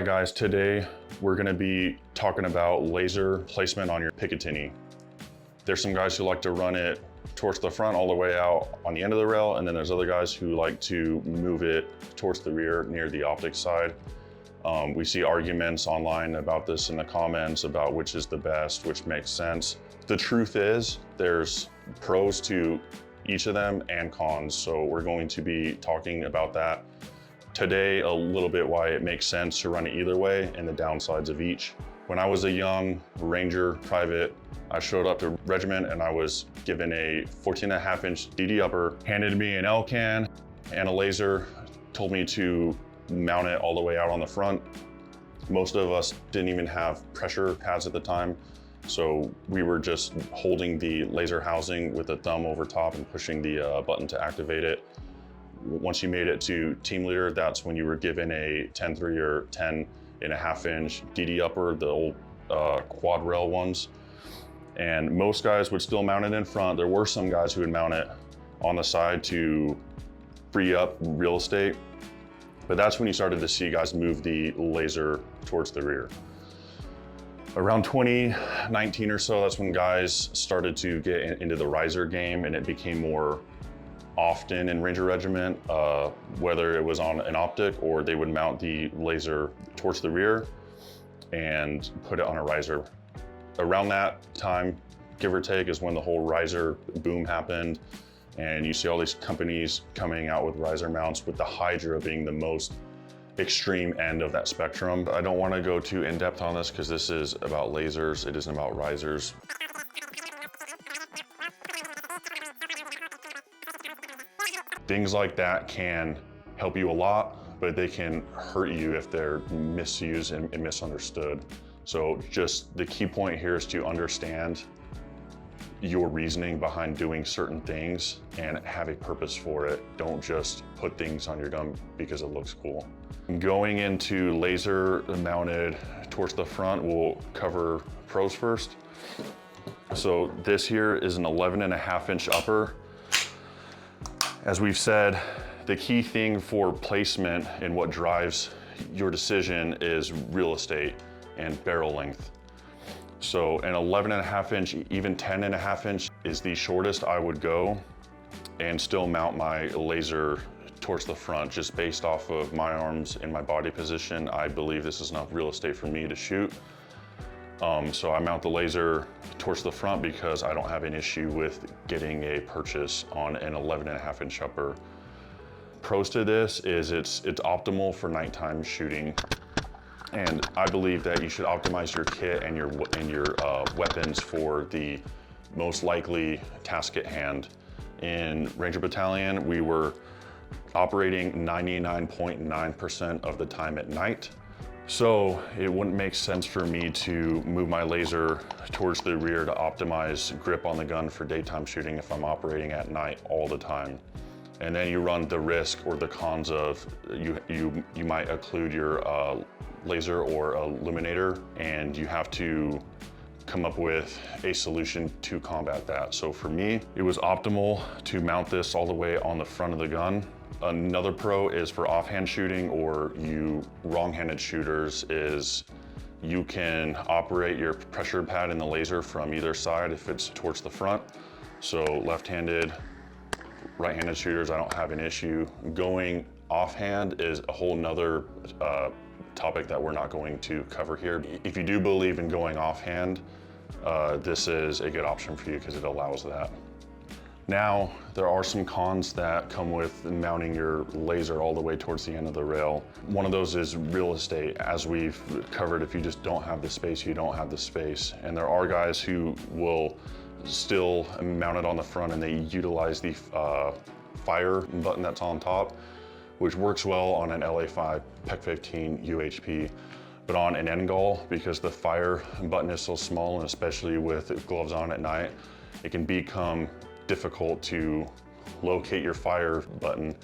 right, guys, today we're gonna be talking about laser placement on your Picatinny. There's some guys who like to run it towards the front all the way out on the end of the rail, and then there's other guys who like to move it towards the rear near the optic side. We see arguments online about this in the comments about which is the best, which makes sense. The truth is there's pros to each of them and cons, so we're going to be talking about that today, a little bit why it makes sense to run it either way and the downsides of each. When I was a young Ranger private, I showed up to regiment and I was given a 14.5-inch DD upper, handed me an L-can and a laser, told me to mount it all the way out on the front. Most of us didn't even have pressure pads at the time, so we were just holding the laser housing with a thumb over top and pushing the button to activate it. Once you made it to team leader, that's when you were given a 10.3 or 10.5-inch DD upper, the old quad rail ones. And most guys would still mount it in front. There were some guys who would mount it on the side to free up real estate. But that's when you started to see guys move the laser towards the rear. Around 2019 or so, that's when guys started to get into the riser game, and it became more often in Ranger Regiment, whether it was on an optic or they would mount the laser towards the rear and put it on a riser. Around that time, give or take, is when the whole riser boom happened, and you see all these companies coming out with riser mounts, with the Hydra being the most extreme end of that spectrum. I don't want to go too in-depth on this because this is about lasers, it isn't about risers. Things like that can help you a lot, but they can hurt you if they're misused and misunderstood. So just the key point here is to understand your reasoning behind doing certain things and have a purpose for it. Don't just put things on your gun because it looks cool. Going into laser mounted towards the front, we'll cover pros first. So this here is an 11.5-inch upper. As we've said, the key thing for placement and what drives your decision is real estate and barrel length. So an 11.5-inch, even 10.5-inch is the shortest I would go and still mount my laser towards the front. Just based off of my arms and my body position, I believe this is enough real estate for me to shoot. So I mount the laser towards the front because I don't have an issue with getting a purchase on an 11.5-inch upper. Pros to this is it's optimal for nighttime shooting. And I believe that you should optimize your kit and your weapons for the most likely task at hand. In Ranger Battalion, we were operating 99.9% of the time at night. So it wouldn't make sense for me to move my laser towards the rear to optimize grip on the gun for daytime shooting if I'm operating at night all the time. And then you run the risk or the cons of you might occlude your laser or illuminator, and you have to come up with a solution to combat that. So for me, it was optimal to mount this all the way on the front of the gun. Another pro is for offhand shooting or you wrong-handed shooters is you can operate your pressure pad in the laser from either side if it's towards the front. So left-handed, right-handed shooters, I don't have an issue. Going offhand is a whole nother topic that we're not going to cover here. If you do believe in going offhand, this is a good option for you because it allows that. Now, there are some cons that come with mounting your laser all the way towards the end of the rail. One of those is real estate. As we've covered, if you just don't have the space, you don't have the space. And there are guys who will still mount it on the front and they utilize the fire button that's on top, which works well on an LA5 PEQ-15 UHP. But on an NGAL, because the fire button is so small, and especially with gloves on at night, it can become difficult to locate your fire button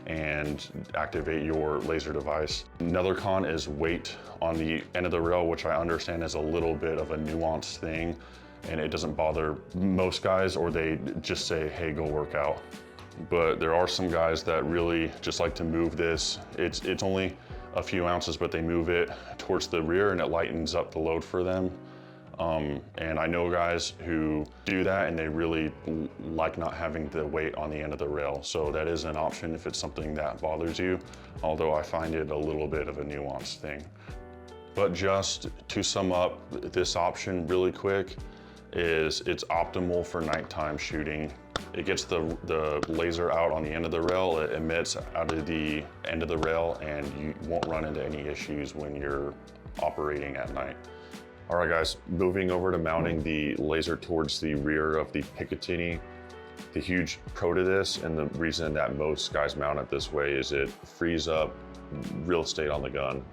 and activate your laser device. Another con is weight on the end of the rail, which I understand is a little bit of a nuanced thing, and it doesn't bother most guys, or they just say, hey, go work out. But there are some guys that really just like to move this. It's only a few ounces, but they move it towards the rear and it lightens up the load for them. And I know guys who do that and they really like not having the weight on the end of the rail. So that is an option if it's something that bothers you, although I find it a little bit of a nuanced thing. But just to sum up this option really quick, is it's optimal for nighttime shooting. It gets the laser out on the end of the rail, it emits out of the end of the rail, and you won't run into any issues when you're operating at night. All right guys, moving over to mounting the laser towards the rear of the Picatinny. The huge pro to this, and the reason that most guys mount it this way, is it frees up real estate on the gun.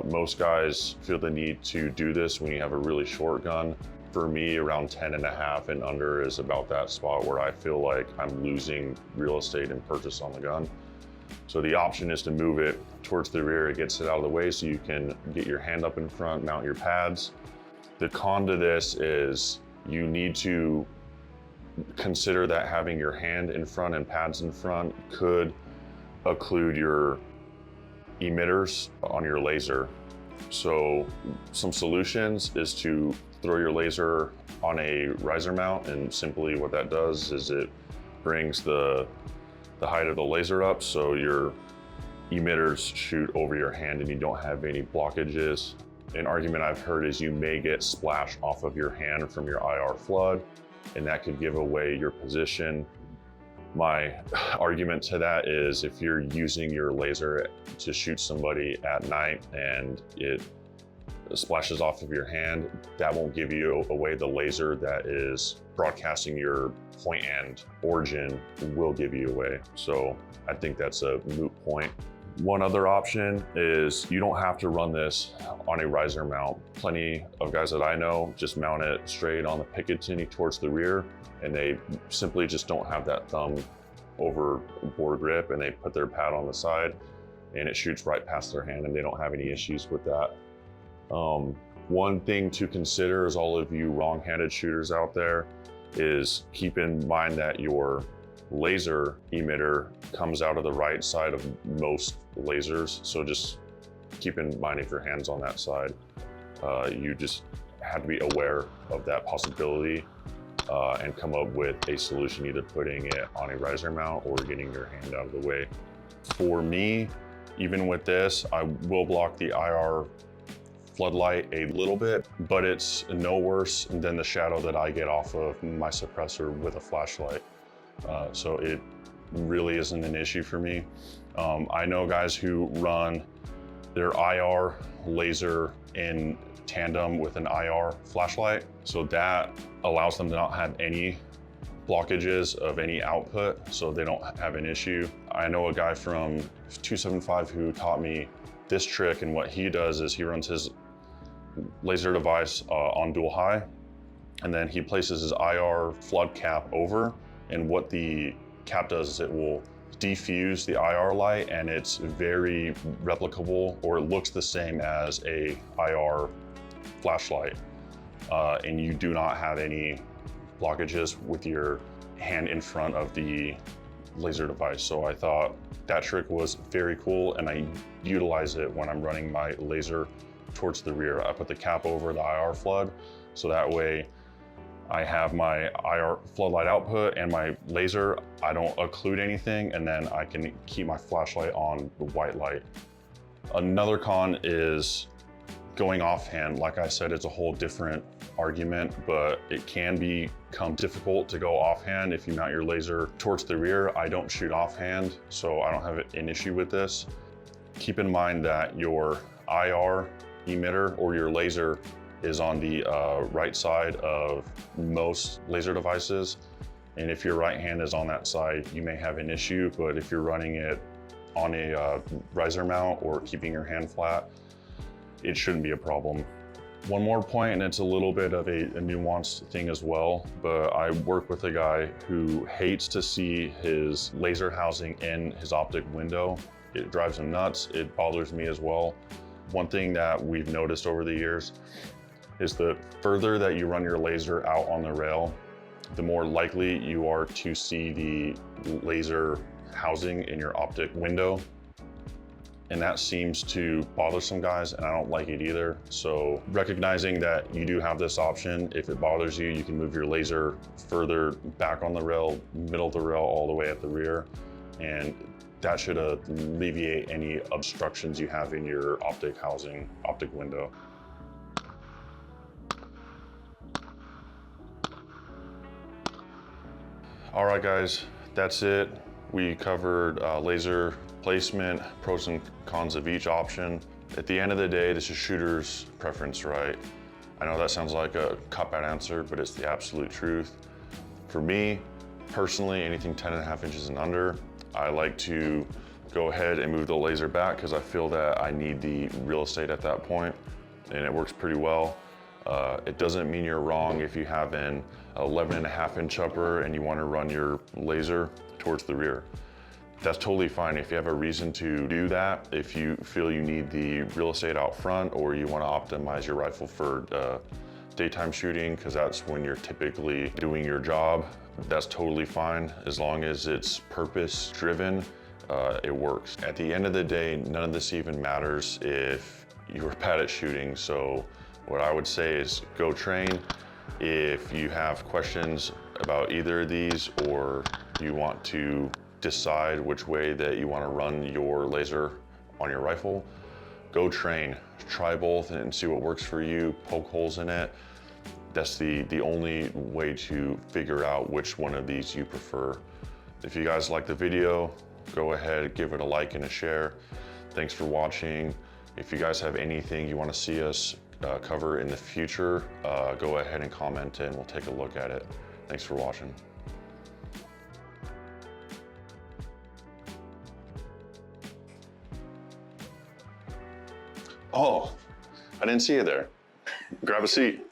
Most guys feel the need to do this when you have a really short gun. For me, around 10.5 and under is about that spot where I feel like I'm losing real estate and purchase on the gun. So the option is to move it towards the rear. It gets it out of the way so you can get your hand up in front, mount your pads. The con to this is you need to consider that having your hand in front and pads in front could occlude your emitters on your laser. So some solutions is to throw your laser on a riser mount, and simply what that does is it brings the height of the laser up so your emitters shoot over your hand and you don't have any blockages. An argument I've heard is you may get splash off of your hand from your IR flood, and that could give away your position. My argument to that is if you're using your laser to shoot somebody at night and it splashes off of your hand, that won't give you away the laser that is broadcasting your point and origin will give you away. So I think that's a moot point. One other option is you don't have to run this on a riser mount. Plenty of guys that I know just mount it straight on the Picatinny towards the rear, and they simply just don't have that thumb over bore grip, and they put their pad on the side and it shoots right past their hand and they don't have any issues with that. One thing to consider is all of you wrong-handed shooters out there is keep in mind that your laser emitter comes out of the right side of most lasers. So just keep in mind if your hand's on that side. You just have to be aware of that possibility and come up with a solution, either putting it on a riser mount or getting your hand out of the way. For me, even with this, I will block the IR floodlight a little bit, but it's no worse than the shadow that I get off of my suppressor with a flashlight. So it really isn't an issue for me. I know guys who run their IR laser in tandem with an IR flashlight, so that allows them to not have any blockages of any output, so they don't have an issue. I know a guy from 275 who taught me this trick, and what he does is he runs his laser device on dual high, and then he places his IR flood cap over, and what the cap does is it will diffuse the IR light, and it's very replicable, or it looks the same as a IR flashlight, and you do not have any blockages with your hand in front of the laser device. So I thought that trick was very cool, and I utilize it when I'm running my laser towards the rear. I put the cap over the IR flood, so that way I have my IR floodlight output and my laser. I don't occlude anything, and then I can keep my flashlight on the white light. Another con is going offhand. Like I said, it's a whole different argument, but it can become difficult to go offhand if you mount your laser towards the rear. I don't shoot offhand, so I don't have an issue with this. Keep in mind that your IR emitter or your laser is on the right side of most laser devices. And if your right hand is on that side, you may have an issue, but if you're running it on a riser mount or keeping your hand flat, it shouldn't be a problem. One more point, and it's a little bit of a nuanced thing as well, but I work with a guy who hates to see his laser housing in his optic window. It drives him nuts. It bothers me as well. One thing that we've noticed over the years is the further that you run your laser out on the rail, the more likely you are to see the laser housing in your optic window. and that seems to bother some guys, and I don't like it either. So recognizing that you do have this option, if it bothers you, you can move your laser further back on the rail, middle of the rail, all the way at the rear, and that should alleviate any obstructions you have in your optic housing, optic window. All right, guys, that's it. We covered laser placement, pros and cons of each option. At the end of the day, this is shooter's preference, right? I know that sounds like a cop-out answer, but it's the absolute truth. For me, personally, anything 10.5 inches and under, I like to go ahead and move the laser back because I feel that I need the real estate at that point, and it works pretty well. It doesn't mean you're wrong if you have an 11.5 inch upper and you want to run your laser towards the rear. That's totally fine if you have a reason to do that. If you feel you need the real estate out front, or you want to optimize your rifle for daytime shooting, because that's when you're typically doing your job, that's totally fine. As long as it's purpose driven, it works. At the end of the day, none of this even matters if you're bad at shooting. So what I would say is go train. If you have questions about either of these, or you want to decide which way that you want to run your laser on your rifle, go train. Try both and see what works for you, poke holes in it. That's the only way to figure out which one of these you prefer. If you guys like the video, go ahead, give it a like and a share. Thanks for watching. If you guys have anything you want to see us cover in the future, go ahead and comment and we'll take a look at it. Thanks for watching. Oh, I didn't see you there. Grab a seat.